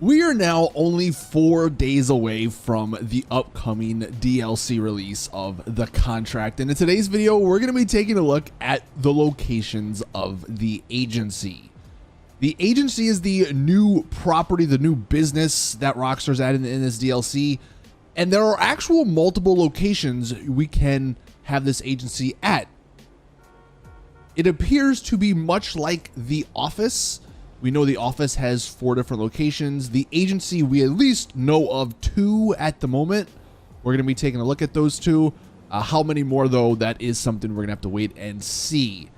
We are now only 4 days away from the upcoming DLC release of The Contract, and in today's video we're going to be taking a look at the locations of the agency. The agency is the new property, the new business that Rockstar's added in this DLC, and there are actual multiple locations we can have this agency at. It appears to be much like The Office. We know The Office has 4 different locations. The agency, we at least know of 2 at the moment. We're going to be taking a look at those 2. How many more, though, that is something we're going to have to wait and see.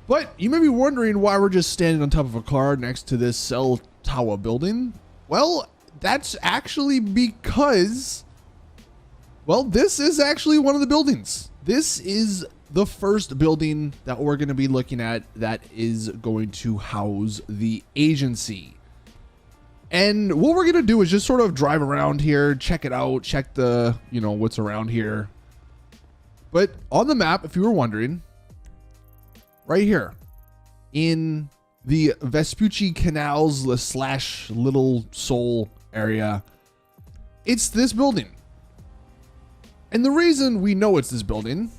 But you may be wondering why we're just standing on top of a car next to this cell tower building. Well, that's actually because, well, this is actually one of the buildings. This is the first building that we're going to be looking at that is going to house the agency. And what we're going to do is just sort of drive around here, check it out, check the, what's around here. But on the map, if you were wondering, right here in the Vespucci Canals / Little Seoul area, it's this building. And the reason we know it's this building,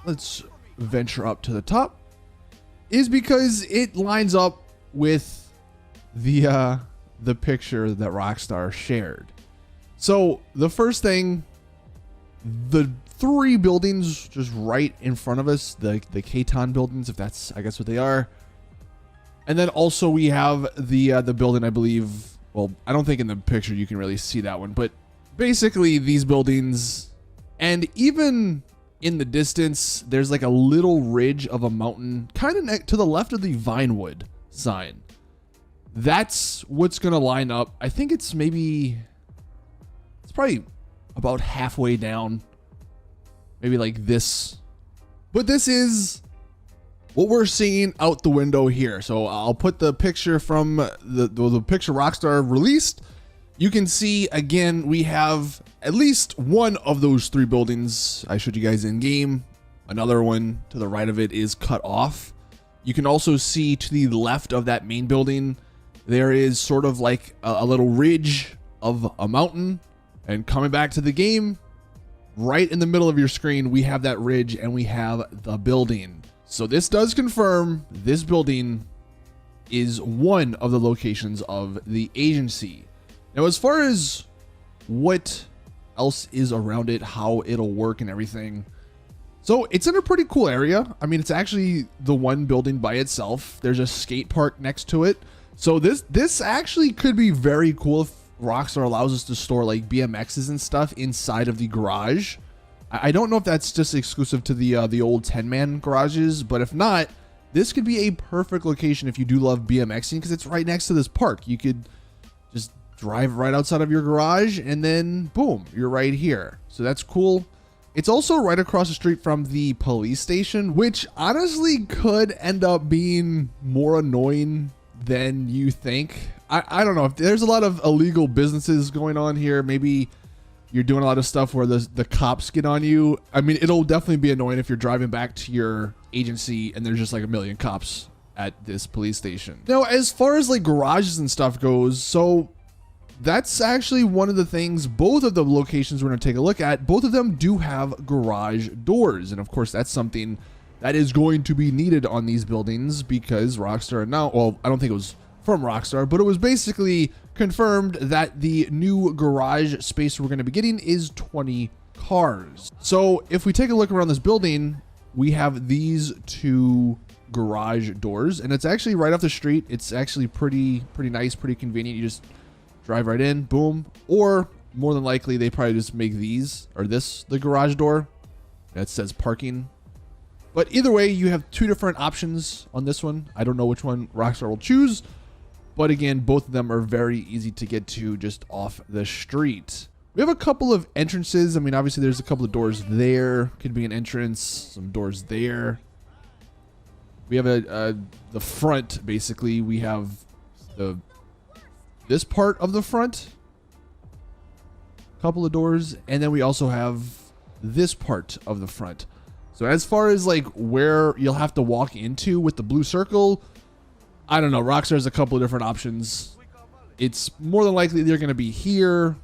let's venture up to the top, is because it lines up with the picture that Rockstar shared. So the first thing, the 3 buildings just right in front of us, the Katon buildings, if that's, I guess, what they are. And then also we have the building, I believe, well, I don't think in the picture you can really see that one, but basically these buildings. And even in the distance, there's like a little ridge of a mountain kind of to the left of the Vinewood sign. That's what's going to line up. I think it's probably about halfway down. Maybe like this. But this is what we're seeing out the window here. So I'll put the picture from the picture Rockstar released. You can see, again, we have at least one of those 3 buildings I showed you guys in game. Another one to the right of it is cut off. You can also see to the left of that main building, there is sort of like a little ridge of a mountain. And coming back to the game, right in the middle of your screen, we have that ridge and we have the building. So this does confirm this building is one of the locations of the agency. Now, as far as what else is around it, how it'll work and everything. So it's in a pretty cool area. I mean, it's actually the one building by itself. There's a skate park next to it. So this actually could be very cool if Rockstar allows us to store like BMXs and stuff inside of the garage. I don't know if that's just exclusive to the old 10-man garages, but if not, this could be a perfect location if you do love BMXing, because it's right next to this park. You could just drive right outside of your garage and then boom, you're right here. So that's cool. It's also right across the street from the police station, which honestly could end up being more annoying than you think. I don't know if there's a lot of illegal businesses going on here. Maybe you're doing a lot of stuff where the cops get on you. I mean, it'll definitely be annoying if you're driving back to your agency and there's just like a million cops at this police station. Now, as far as like garages and stuff goes, so that's actually one of the things, both of the locations we're going to take a look at, both of them do have garage doors. And of course, that's something that is going to be needed on these buildings because Rockstar now, well, I don't think it was from Rockstar, but it was basically confirmed that the new garage space we're going to be getting is 20 cars. So if we take a look around this building, we have these 2 garage doors, and it's actually right off the street. It's actually pretty nice, pretty convenient. You just drive right in, boom. Or more than likely, they probably just make these or this the garage door that says parking. But either way, you have 2 different options on this one. I don't know which one Rockstar will choose, but again, both of them are very easy to get to just off the street. We have a couple of entrances. I mean, obviously there's a couple of doors there. Could be an entrance, some doors there. We have the front, basically. We have this part of the front, couple of doors, and then we also have this part of the front. So as far as like where you'll have to walk into with the blue circle, I don't know. Rockstar has a couple of different options. it's more than likely they're going to be here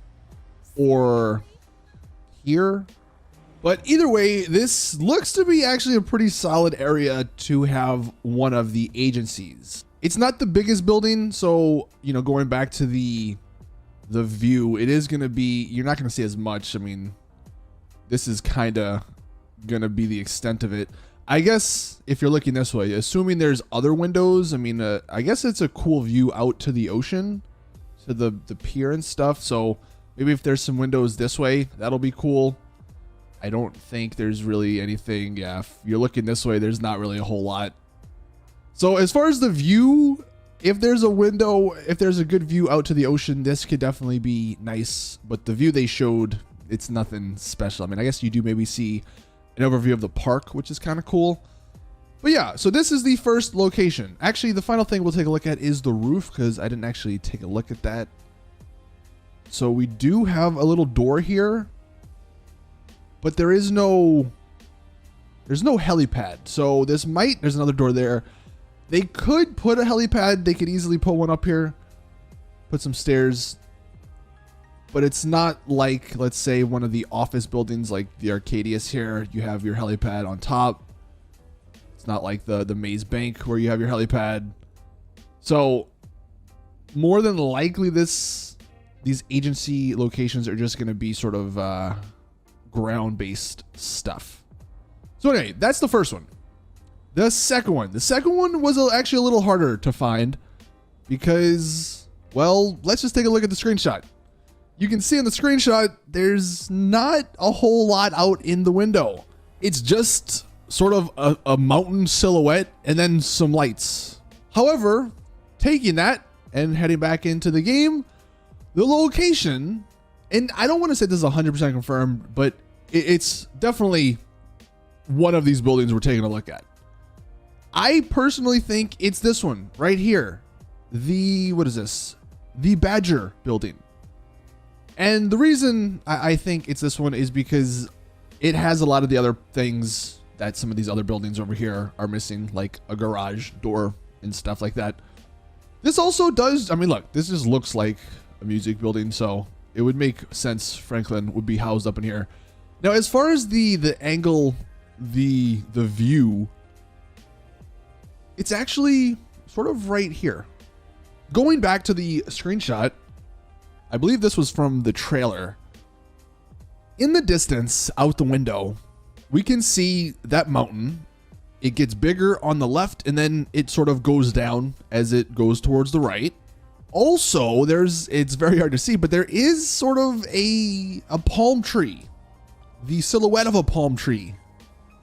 or here. But either way, this looks to be actually a pretty solid area to have one of the agencies. It's not the biggest building, so, you know, going back to the view, it is going to be, you're not going to see as much. I mean, this is kind of going to be the extent of it. I guess if you're looking this way, assuming there's other windows, I mean, I guess it's a cool view out to the ocean, to the pier and stuff. So maybe if there's some windows this way, that'll be cool. I don't think there's really anything. Yeah, if you're looking this way, there's not really a whole lot. So as far as the view, if there's a window, if there's a good view out to the ocean, this could definitely be nice. But the view they showed, it's nothing special. I mean, I guess you do maybe see an overview of the park, which is kind of cool. But yeah, so this is the first location. Actually, the final thing we'll take a look at is the roof, because I didn't actually take a look at that. So we do have a little door here, but there's no helipad. So there's another door there. They could put a helipad. They could easily put one up here, put some stairs, but it's not like, let's say, one of the office buildings like the Arcadius here. You have your helipad on top. It's not like the Maze Bank where you have your helipad. So more than likely these agency locations are just going to be sort of ground-based stuff. So anyway, that's the first one. The second one was actually a little harder to find because, well, let's just take a look at the screenshot. You can see in the screenshot, there's not a whole lot out in the window. It's just sort of a mountain silhouette and then some lights. However, taking that and heading back into the game, the location, and I don't want to say this is 100% confirmed, but it's definitely one of these buildings we're taking a look at. I personally think it's this one right here. What is this? The Badger building. And the reason I think it's this one is because it has a lot of the other things that some of these other buildings over here are missing, like a garage door and stuff like that. This also does, I mean, look, this just looks like a music building, so it would make sense Franklin would be housed up in here. Now, as far as the angle, the view, it's actually sort of right here. Going back to the screenshot, I believe this was from the trailer. In the distance, out the window, we can see that mountain. It gets bigger on the left, and then it sort of goes down as it goes towards the right. Also, it's very hard to see, but there is sort of a palm tree. The silhouette of a palm tree.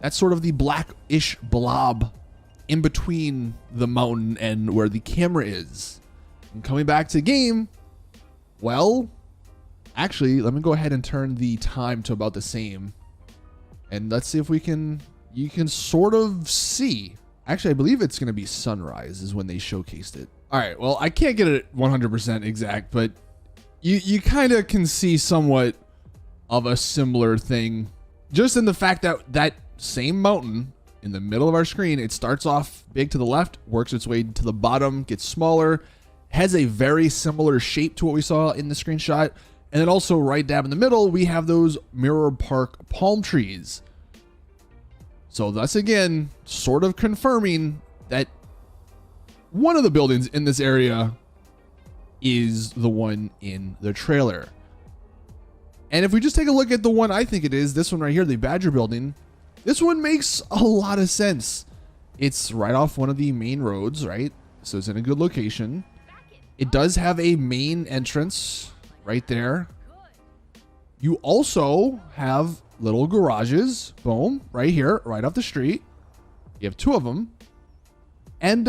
That's sort of the blackish blob in between the mountain and where the camera is. And coming back to the game, well, actually, let me go ahead and turn the time to about the same. And let's see if you can sort of see. Actually, I believe it's going to be sunrise is when they showcased it. All right, well, I can't get it 100% exact, but you kind of can see somewhat of a similar thing. Just in the fact that same mountain in the middle of our screen, it starts off big to the left, works its way to the bottom, gets smaller, has a very similar shape to what we saw in the screenshot. And then also right dab in the middle, we have those Mirror Park palm trees. So thus again, sort of confirming that one of the buildings in this area is the one in the trailer. And if we just take a look at the one I think it is, this one right here, the Badger building, this one makes a lot of sense. It's right off one of the main roads, right? So it's in a good location. It does have a main entrance right there. You also have little garages, boom, right here, right off the street. You have two of them. And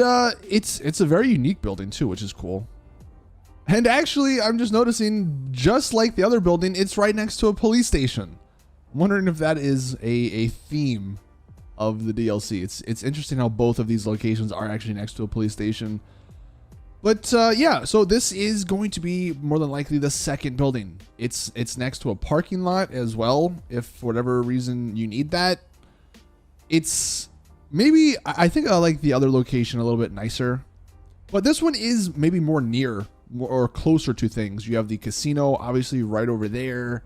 it's a very unique building too, which is cool. And actually, I'm just noticing, just like the other building, it's right next to a police station. I'm wondering if that is a theme of the DLC. It's interesting how both of these locations are actually next to a police station. But yeah, so this is going to be more than likely the second building. It's next to a parking lot as well, if for whatever reason you need that. It's I think I like the other location a little bit nicer. But this one is maybe more near or closer to things. You have the casino, obviously, right over there.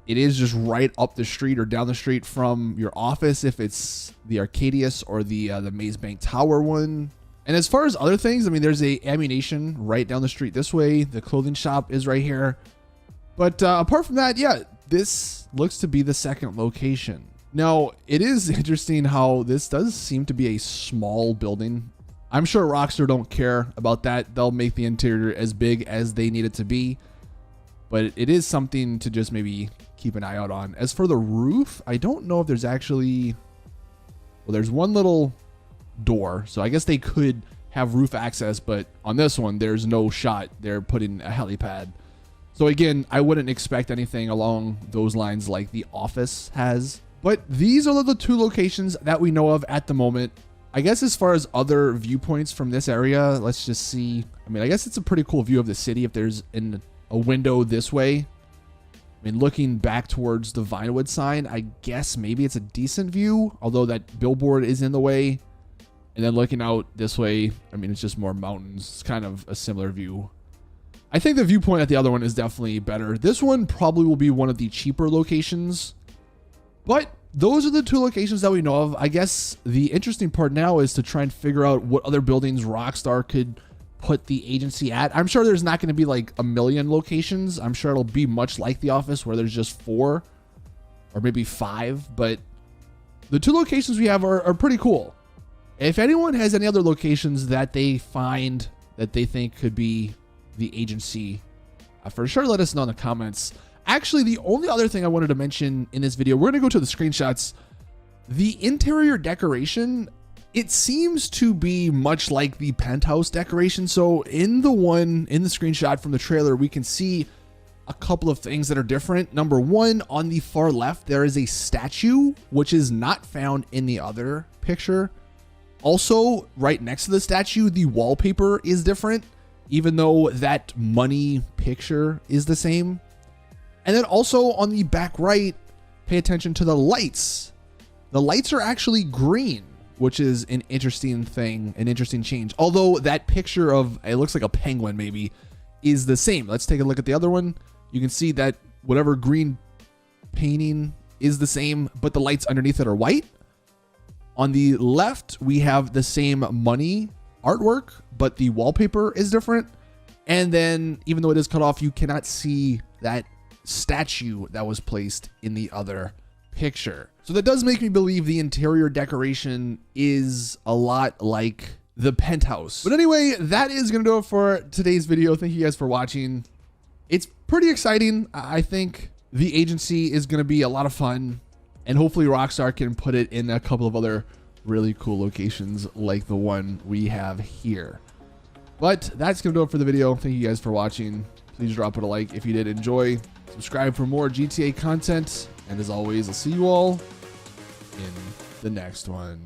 It is just right up the street or down the street from your office if it's the Arcadius or the Maze Bank Tower one. And as far as other things, I mean, there's a ammunition right down the street this way. The clothing shop is right here. But apart from that, yeah, this looks to be the second location. Now, it is interesting how this does seem to be a small building. I'm sure Rockstar don't care about that. They'll make the interior as big as they need it to be. But it is something to just maybe keep an eye out on. As for the roof, I don't know if there's actually... Well, there's one little door. So I guess they could have roof access. But on this one, there's no shot. They're putting a helipad. So again, I wouldn't expect anything along those lines like the office has. But these are the two locations that we know of at the moment. I guess as far as other viewpoints from this area, let's just see. I mean, I guess it's a pretty cool view of the city if there's a window this way. I mean, looking back towards the Vinewood sign, I guess maybe it's a decent view, although that billboard is in the way. And then looking out this way, I mean, it's just more mountains. It's kind of a similar view. I think the viewpoint at the other one is definitely better. This one probably will be one of the cheaper locations, but those are the two locations that we know of. I guess the interesting part now is to try and figure out what other buildings Rockstar could put the agency at. I'm sure there's not going to be like a million locations. I'm sure it'll be much like The Office where there's just 4 or maybe 5, but the two locations we have are pretty cool. If anyone has any other locations that they find that they think could be the agency, for sure let us know in the comments. Actually, the only other thing I wanted to mention in this video, we're going to go to the screenshots. The interior decoration, it seems to be much like the penthouse decoration. So in the screenshot from the trailer, we can see a couple of things that are different. Number one, on the far left, there is a statue, which is not found in the other picture. Also, right next to the statue, the wallpaper is different, even though that money picture is the same. And then also on the back right, pay attention to the lights. The lights are actually green, which is an interesting thing, an interesting change. Although that picture of, it looks like a penguin maybe, is the same. Let's take a look at the other one. You can see that whatever green painting is the same, but the lights underneath it are white. On the left, we have the same money artwork, but the wallpaper is different. And then even though it is cut off, you cannot see that statue that was placed in the other picture. So that does make me believe the interior decoration is a lot like the penthouse. But anyway, that is going to do it for today's video. Thank you guys for watching. It's pretty exciting. I think the agency is going to be a lot of fun, and hopefully Rockstar can put it in a couple of other really cool locations like the one we have here. But that's going to do it for the video. Thank you guys for watching. Please drop it a like if you did enjoy. Subscribe for more GTA content. And as always, I'll see you all in the next one.